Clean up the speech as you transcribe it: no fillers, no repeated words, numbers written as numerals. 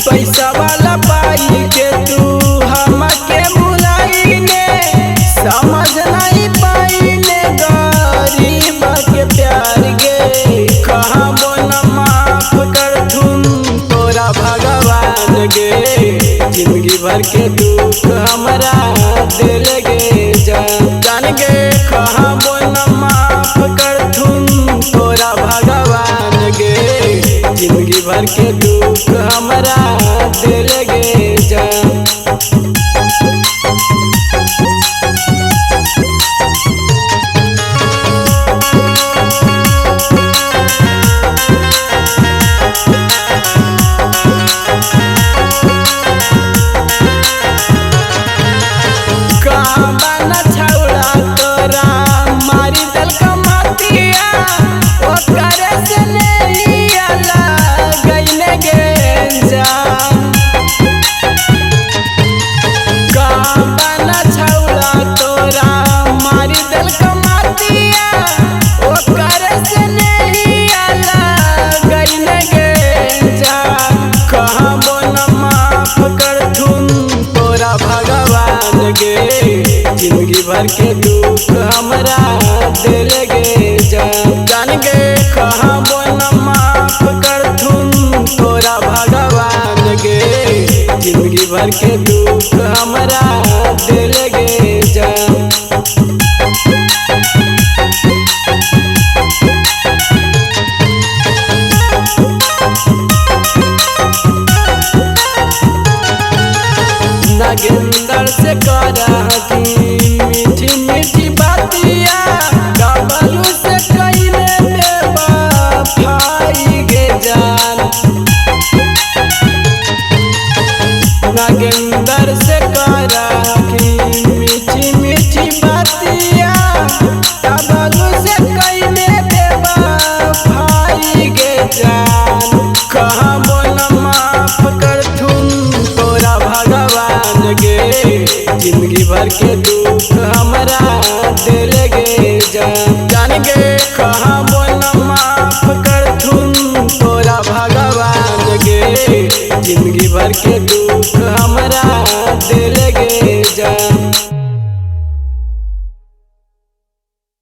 पैसा वाला पाई के तू हमके भुलाइले, समझ नहीं पाइले गरीब के प्यार गे। कहाँ बोल माफ कर तुम तोरा भगवान गे, जिंदगी भर के दुख हमरा दिल गे जान गे। कहाँ बोल माफ कर तुम तोरा भगवान गे, जिंदगी भर के दुख हमरा दिल गे जान। जिंदगी भर के दुख हमरा दिल गे जान गे। कहाँ बोल माफ कर तुम तोरा भगवान गे, जिंदगी भर के दुख हमरा दिल गे जान। नागेंद्र से करा मीठी मीठी बातिया, डबलू से कइले बेवफाई गे जान। नागेंद्र से करा मीठी मीठी बातिया, डबलू से कइले बेवफाई गे जान। कहाँ बोल माफ कर तुम तोरा भगवान गे, जिंदगी भर के